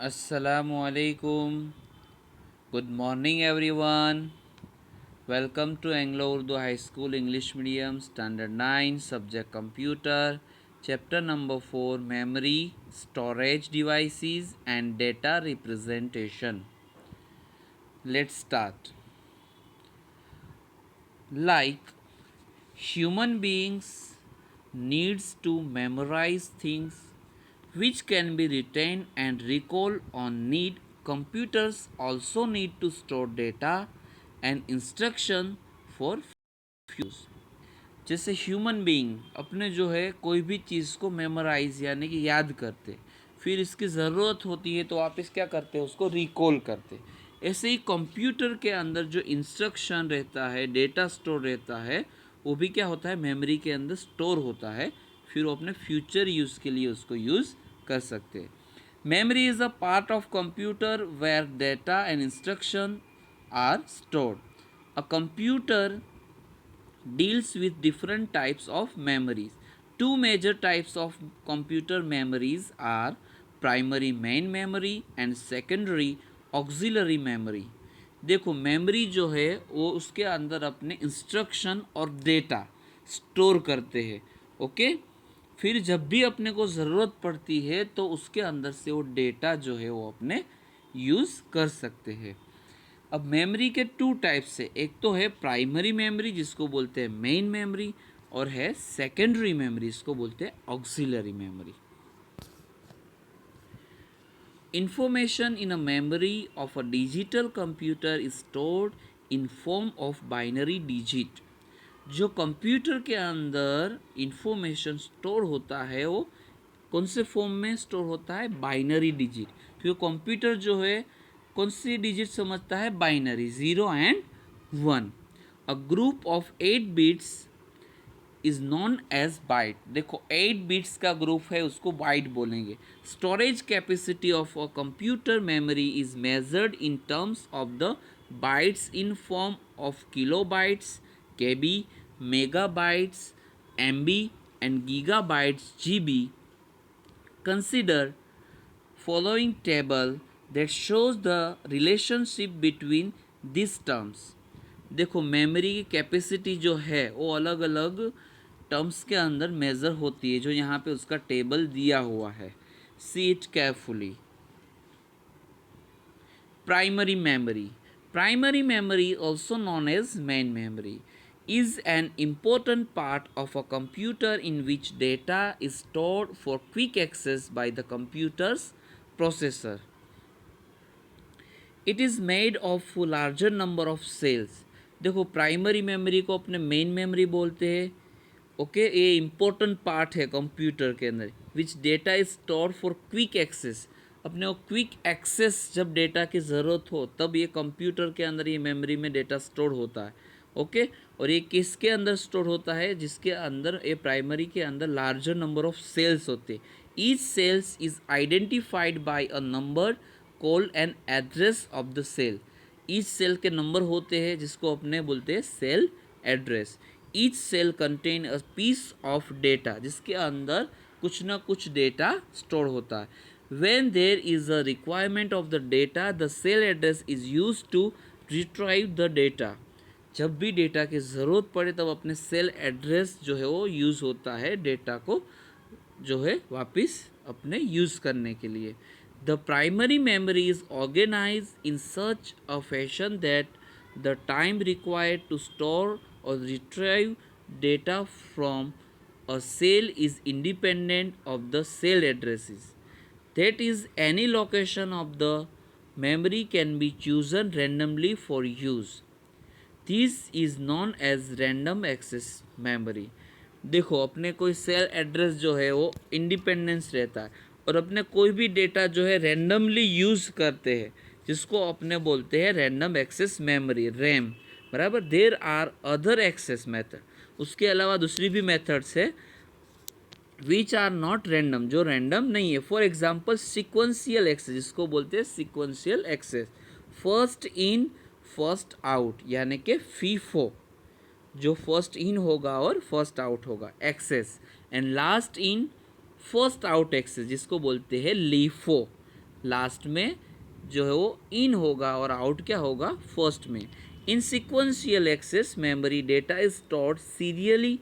Assalamu alaikum. Good morning, everyone. Welcome to Anglo Urdu High School English Medium Standard 9 Subject Computer, Chapter number 4 Memory, Storage Devices, and Data Representation. Let's start. Like human beings needs to memorize things which can be retained and recalled on need. Computers also need to store data and instruction for use. जैसे human being अपने जो है कोई भी चीज़ को memorise यानी कि याद करते, फिर इसकी ज़रूरत होती है तो वापस क्या करते हैं, उसको रिकॉल करते। ऐसे ही कंप्यूटर के अंदर जो इंस्ट्रक्शन रहता है, डेटा स्टोर रहता है, वो भी क्या होता है, मेमोरी के अंदर स्टोर होता है, फिर वो अपने फ्यूचर यूज़ के लिए उसको यूज़ कर सकते हैं। Memory is a part of computer where data and instruction are stored. A computer deals with different types of memories. Two major types of computer memories are primary main memory and secondary auxiliary memory. देखो memory जो है वो उसके अंदर अपने instruction और data store करते हैं। ओके, फिर जब भी अपने को ज़रूरत पड़ती है तो उसके अंदर से वो डेटा जो है वो अपने यूज़ कर सकते हैं। अब मेमोरी के टू टाइप्स है, एक तो है प्राइमरी मेमोरी जिसको बोलते हैं मेन मेमोरी, और है सेकेंडरी मेमोरी जिसको बोलते हैं auxiliary memory. Information in a memory of a digital computer is stored in form of binary digit. जो कंप्यूटर के अंदर इंफॉर्मेशन स्टोर होता है वो कौन से फॉर्म में स्टोर होता है, बाइनरी डिजिट। क्योंकि कंप्यूटर जो है कौन सी डिजिट समझता है, binary, 0 and 1। A group of 8 bits is known as byte. देखो 8 बिट्स का ग्रुप है उसको बाइट बोलेंगे। Storage capacity of a computer memory is measured in terms of the bytes in form of kilobytes, KB, megabytes, MB and gigabytes GB. Consider following table that shows the relationship between these terms. देखो memory की capacity जो है वो अलग अलग terms के अंदर measure होती है, जो यहाँ पे उसका टेबल दिया हुआ है। See it carefully. Primary memory. Primary memory, also known as main memory, is an important part of a computer in which data is stored for quick access by the computer's processor. It is made of a larger number of cells. देखो primary memory को अपने main memory बोलते हैं। Okay, ये important part है computer के अंदर, which data is store for quick access. अपने को क्विक एक्सेस जब डेटा की ज़रूरत हो तब ये कंप्यूटर के अंदर ये मेमोरी में डेटा स्टोर होता है। ओके, और ये किसके अंदर स्टोर होता है, जिसके अंदर ये प्राइमरी के अंदर लार्जर नंबर ऑफ सेल्स होते हैं। Each cells is identified by a number called an address of the cell. Each cell के नंबर होते हैं जिसको अपने बोलते हैं cell address. Each cell contain a piece of data, जिसके अंदर कुछ ना कुछ डेटा स्टोर होता है। When there is a requirement of the data the cell address is use to retrieve the data. जब भी डेटा की ज़रूरत पड़े तब अपने सेल एड्रेस जो है वो यूज़ होता है डेटा को जो है वापस अपने यूज़ करने के लिए। The primary memory is organize in such a fashion that the time required to store or retrieve data from a cell is independent of the cell addresses. That is, any location of the memory can be chosen randomly for use. This is known as random access memory. देखो अपने कोई cell address जो है वो independence रहता है, और अपने कोई भी डेटा जो है रैंडमली यूज़ करते हैं, जिसको अपने बोलते हैं रैंडम एक्सेस मेमोरी, रैम। बराबर। There are other access method, उसके अलावा दूसरी भी मेथड्स है विच आर नॉट रैंडम, जो रैंडम नहीं है। फॉर एग्जाम्पल सिक्वेंशियल एक्सेस, जिसको बोलते हैं sequential access. First in first out यानी कि फीफो, जो फर्स्ट इन होगा और फर्स्ट आउट होगा, access. And last in first out access, जिसको बोलते हैं लीफो। लास्ट में जो है वो इन होगा और आउट क्या होगा फर्स्ट में। In sequential access memory data is stored serially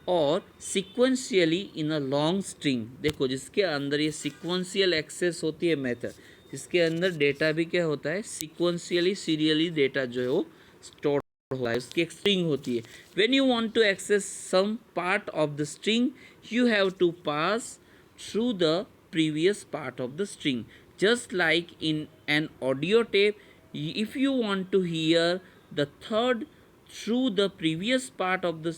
और sequentially in a long string. देखो जिसके अंदर ये सिक्वेंशियल एक्सेस होती है मेथड, जिसके अंदर डेटा भी क्या होता है सिक्वेंशियली सीरियली डेटा जो है वो स्टोर होता है, उसकी एक स्ट्रिंग होती है। When you want to access some part of the string you have to pass through the previous part of the string, just like in an audio tape. If you want to hear the third through the previous part of the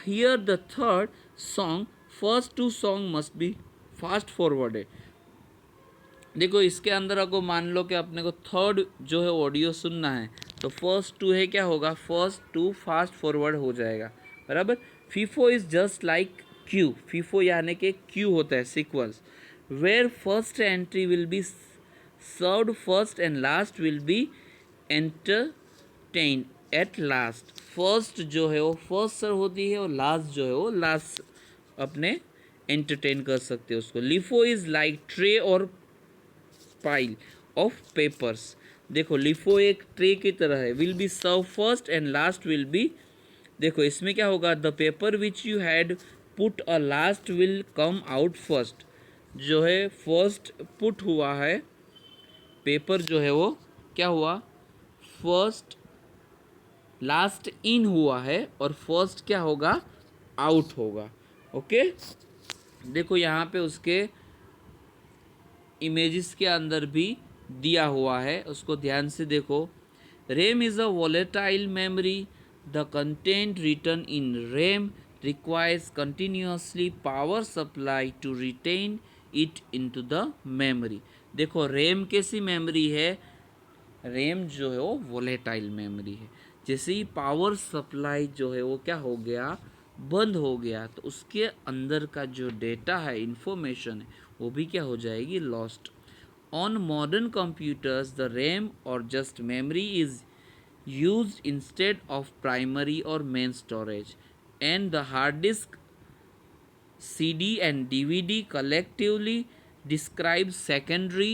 hear the third song, first two song must be fast forwarded. देखो इसके अंदर अगर मान लो कि अपने को third जो है ऑडियो सुनना है तो फर्स्ट टू है क्या होगा फर्स्ट टू फास्ट फॉरवर्ड हो जाएगा बराबर। FIFO is just like queue, FIFO यानी कि क्यू होता है sequence, where first entry will be served first and last will be entertain at last. First जो है वो फर्स्ट सर्व होती है और लास्ट जो है वो लास्ट अपने एंटरटेन कर सकते हो उसको। LIFO is like tray or pile of papers. देखो लिफो एक ट्रे की तरह है, will be serve first and last will be, देखो इसमें क्या होगा the paper which you had put a last will come out first. जो है फर्स्ट पुट हुआ है पेपर जो है वो क्या हुआ फर्स्ट, लास्ट इन हुआ है और फर्स्ट क्या होगा आउट होगा। ओके देखो यहाँ पे उसके इमेजेस के अंदर भी दिया हुआ है, उसको ध्यान से देखो। RAM is a volatile memory, the content written in RAM requires continuously power supply to retain it into the memory. देखो रैम कैसी मेमोरी है, रैम जो है वो वोलेटाइल मेमोरी है। जैसे ही पावर सप्लाई जो है वो क्या हो गया बंद हो गया तो उसके अंदर का जो डेटा है इंफॉर्मेशन है वो भी क्या हो जाएगी lost. On modern computers the RAM और just memory is used instead of primary or main storage, and the hard disk, CD and DVD collectively describe secondary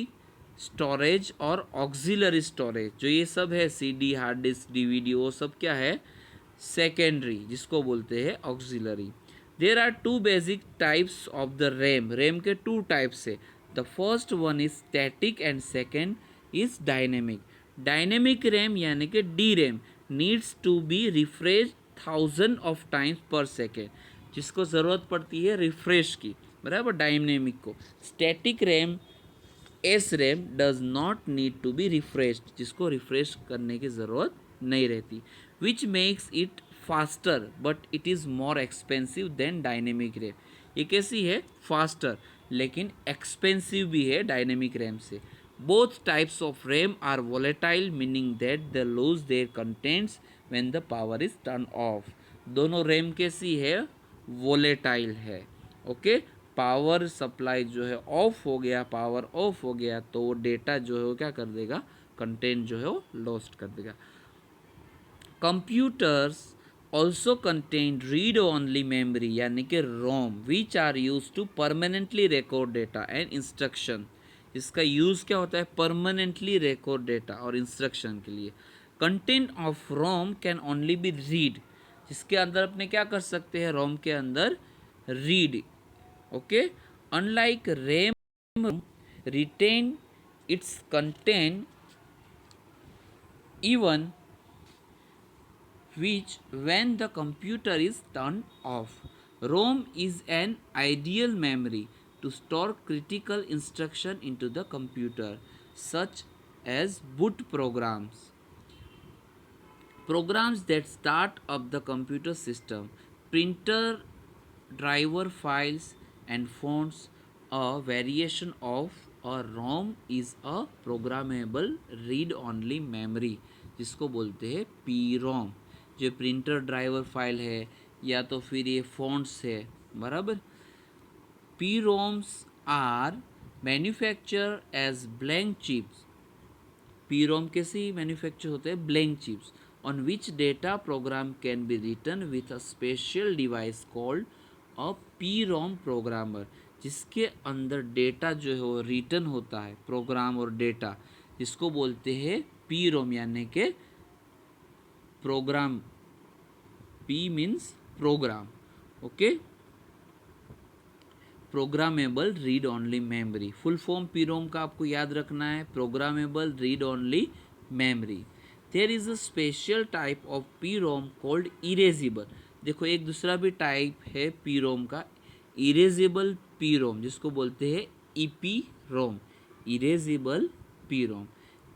storage और auxiliary storage। जो ये सब है CD हार्ड डिस्क DVD वो सब क्या है सेकेंडरी जिसको बोलते हैं auxiliary. There are two basic types of the RAM, RAM के टू टाइप्स है। The first one is static and second is dynamic. Dynamic RAM यानी कि D RAM needs to be refresh 1000 of times per second, जिसको ज़रूरत पड़ती है refresh की बराबर डायनेमिक को। Static RAM S RAM does not need to be refreshed, जिसको रिफ्रेश करने की ज़रूरत नहीं रहती। Which makes it faster but it is more expensive than dynamic RAM. ये कैसी है फास्टर लेकिन एक्सपेंसिव भी है डायनेमिक रैम से। Both types of RAM are volatile meaning that they lose their contents when the power is turn off. दोनों RAM कैसी है वोलेटाइल है। ओके पावर सप्लाई जो है ऑफ हो गया, पावर ऑफ हो गया तो वो डेटा जो है वो क्या कर देगा कंटेंट जो है वो लॉस्ट कर देगा। Computers also contain read only memory यानी कि ROM which are use to permanently record data and instruction. इसका यूज़ क्या होता है परमानेंटली रिकॉर्ड डेटा और इंस्ट्रक्शन के लिए। Content of ROM can only be read, जिसके अंदर अपने क्या कर सकते हैं रोम के अंदर read. Okay unlike RAM retain its content even which when the computer is turned off. ROM is an ideal memory to store critical instruction into the computer such as boot programs, programs that start up the computer system, printer driver files and fonts. A variation of a ROM is a programmable read only memory जिसको बोलते हैं PROM। जो printer driver file है या तो फिर ये fonts है बराबर। PROMs are manufacture as blank chips. PROM कैसे मैन्युफैक्चर होते हैं blank chips on which data program can be written with a special device called a PROM programmer। जिसके अंदर डेटा जो है वो रिटर्न होता है, प्रोग्राम और डेटा, जिसको बोलते हैं पी रोम, यानी कि program. P means program, okay, programmable read only memory. Full form P ROM का आपको याद रखना है, programmable read only memory. There is a special type of P ROM called erasable. देखो एक दूसरा भी टाइप है पी रोम का, इरेजिबल पी रोम, जिसको बोलते हैं EP ROM, erasable P ROM.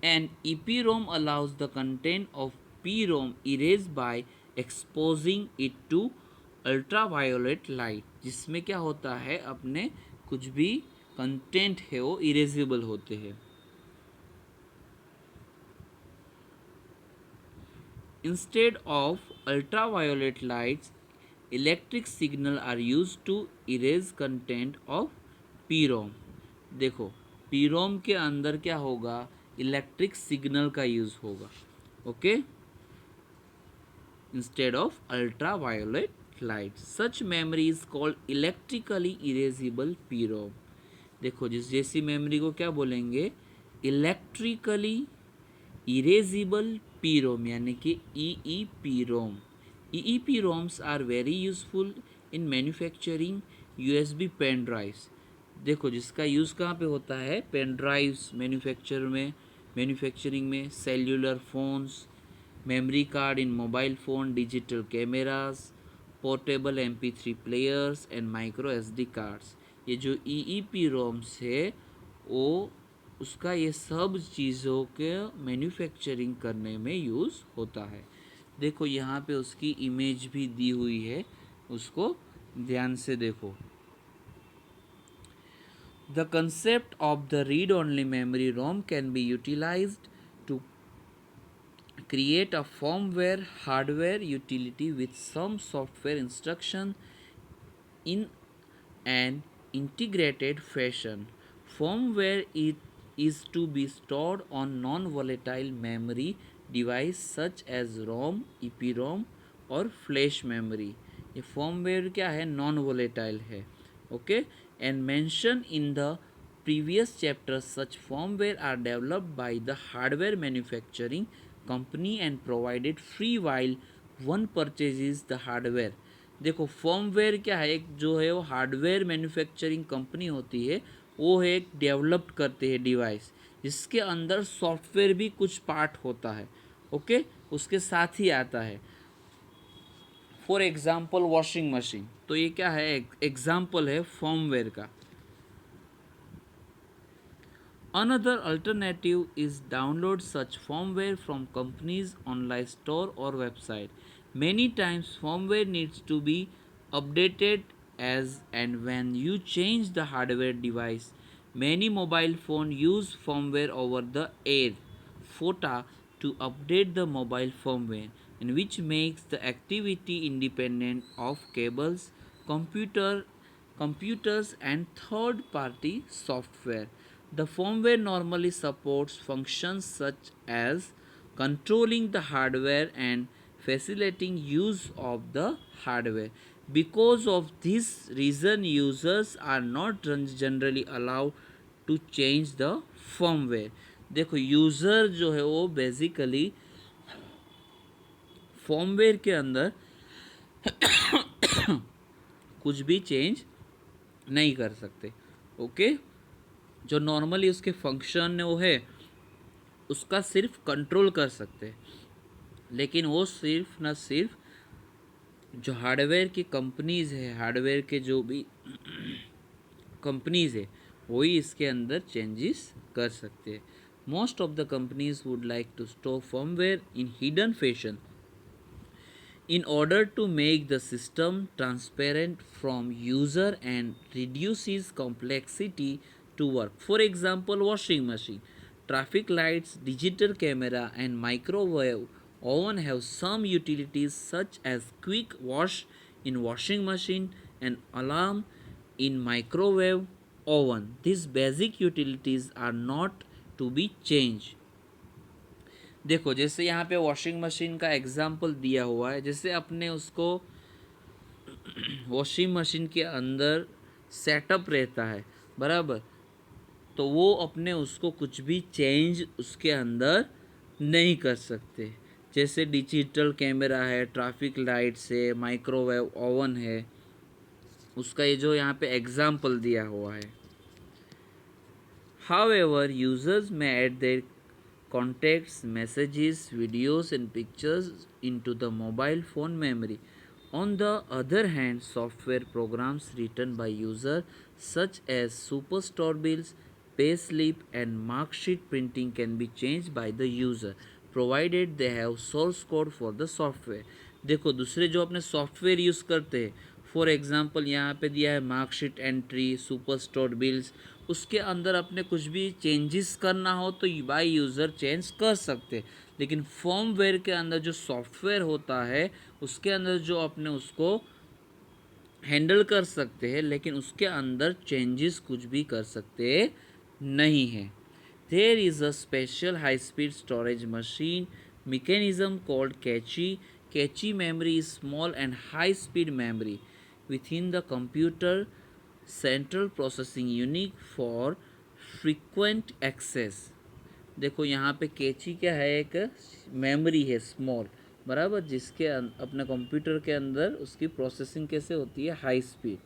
And EP ROM allows the content of P ROM erase by exposing it to ultraviolet light, जिसमें क्या होता है, अपने कुछ भी कंटेंट है वो इरेजिबल होते हैं। Instead of ultraviolet lights, electric signal are used to erase content of PROM। देखो PROM के अंदर क्या होगा, इलेक्ट्रिक सिग्नल का यूज होगा, okay, instead of ultraviolet light। Such memory is called electrically erasable PROM। देखो जैसी मेमोरी को क्या बोलेंगे, इलेक्ट्रिकली इरेजिबल पी रोम, यानी कि E P ROM. E P ROMs are very useful in manufacturing USB pen drives. देखो जिसका use कहाँ पे होता है, पेन ड्राइव्स मैन्युफैक्चरिंग में, cellular phones, memory card in mobile phone, digital cameras, portable MP3 players and micro SD cards. ये जो ई P roams है वो उसका ये सब चीज़ों के मैन्युफैक्चरिंग करने में यूज़ होता है। देखो यहाँ पे उसकी इमेज भी दी हुई है, उसको ध्यान से देखो। The concept of the read-only memory ROM can be utilized to create a firmware hardware utility with some software instruction in an integrated fashion. Firmware is to be stored on non-volatile memory device such as ROM, EPROM और flash memory. ये firmware क्या है, non volatile है, okay. And mention in the previous chapters, such firmware are developed by the hardware manufacturing company and provided free while one purchases the hardware। देखो firmware क्या है, एक जो है वो हार्डवेयर मैन्युफैक्चरिंग कंपनी होती है, वो है एक डेवलप्ड करते हैं डिवाइस, जिसके अंदर सॉफ्टवेयर भी कुछ पार्ट होता है, ओके, उसके साथ ही आता है। फॉर एग्जाम्पल वॉशिंग मशीन, तो ये क्या है, एग्जाम्पल है फर्मवेयर का। Another alternative is download such firmware from company's online store or website. Many times firmware needs to be updated as and when you change the hardware device. Many mobile phones use firmware over the air FOTA to update the mobile firmware, and which makes the activity independent of cables, computers and third party software. The firmware normally supports functions such as controlling the hardware and facilitating use of the hardware. Because of this reason, users are not generally allowed to change the firmware। देखो user जो है वो basically firmware के अंदर कुछ भी change नहीं कर सकते, ओके। जो नॉर्मली उसके फंक्शन वो है उसका सिर्फ कंट्रोल कर सकते हैं, लेकिन वो सिर्फ ना सिर्फ जो हार्डवेयर की कंपनीज़ है, हार्डवेयर के जो भी कंपनीज़ है वही इसके अंदर चेंजेस कर सकते हैं। Most of the companies would like to store firmware in hidden fashion in order to make the system transparent from user and reduces complexity to work. For example, washing machine, traffic lights, digital camera and microwave oven have some utilities such as quick wash in washing machine and alarm in microwave oven. These basic utilities are not to be changed। देखो जैसे यहाँ पे washing machine का example दिया हुआ है, जैसे अपने उसको वॉशिंग मशीन के अंदर सेटअप रहता है, बराबर, तो वो अपने उसको कुछ भी चेंज उसके अंदर नहीं कर सकते। जैसे डिजिटल कैमरा है, ट्रैफिक लाइट्स है, माइक्रोवेव ओवन है, उसका ये जो यहाँ पे एग्जाम्पल दिया हुआ है। However, users may add their contacts, messages, videos and pictures into the mobile phone memory. On the other hand, software programs written by user such as superstore bills, payslip and mark sheet printing can be changed by the user provided they have source code for the software. देखो दूसरे जो अपने software use करते हैं, for example यहाँ पे दिया है marksheet entry, super store bills, उसके अंदर अपने कुछ भी चेंजेस करना हो तो बाय यूज़र चेंज कर सकते हैं। लेकिन फर्मवेयर के अंदर जो सॉफ्टवेयर होता है उसके अंदर जो अपने उसको हैंडल कर सकते हैं, लेकिन उसके अंदर चेंजेस कुछ भी कर सकते नहीं हैं। There is a special high-speed storage machine mechanism called cache. Cache memory is small and high-speed memory within the computer central processing unit for frequent access. देखो यहाँ पे कैची क्या है, एक मेमोरी है स्मॉल, बराबर, जिसके अपने कंप्यूटर के अंदर उसकी प्रोसेसिंग कैसे होती है, high speed.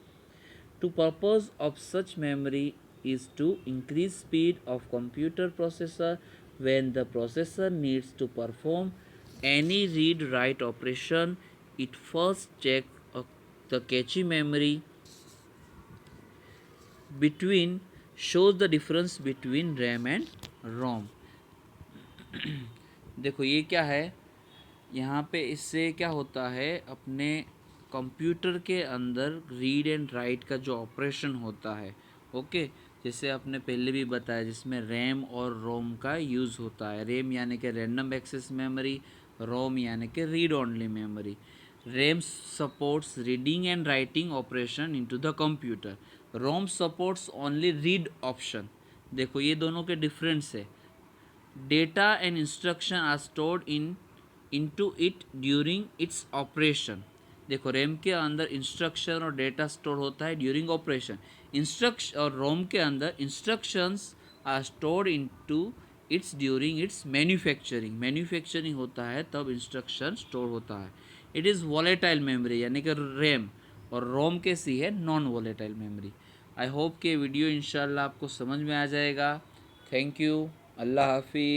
To purpose of such memory is to increase speed of computer processor when the processor needs to perform any read write operation. It first check the cache memory between shows the difference between RAM and ROM. देखो ये क्या है, यहाँ पे इससे क्या होता है, अपने कंप्यूटर के अंदर रीड एंड राइट का जो ऑपरेशन होता है, ओके, जैसे आपने पहले भी बताया, जिसमें रैम और रोम का यूज़ होता है। रैम यानी कि रैंडम एक्सेस मेमोरी, रोम यानी कि read only memory. RAM supports reading and writing operation into the computer, ROM supports only read option. देखो ये दोनों के डिफरेंस है। Data and instruction are stored into it during its operation. देखो RAM के अंदर इंस्ट्रक्शन और डेटा स्टोर होता है ड्यूरिंग ऑपरेशन। इंस्ट्रक्शन और रोम के अंदर instructions are stored into its during its manufacturing. Manufacturing होता है तब इंस्ट्रक्शन स्टोर होता है। इट इज़ वॉलेटाइल मेमोरी यानी कि रैम, और रोम कैसी है, non volatile memory. I hope कि वीडियो इंशाल्लाह आपको समझ में आ जाएगा। थैंक यू, अल्लाह हाफिज़।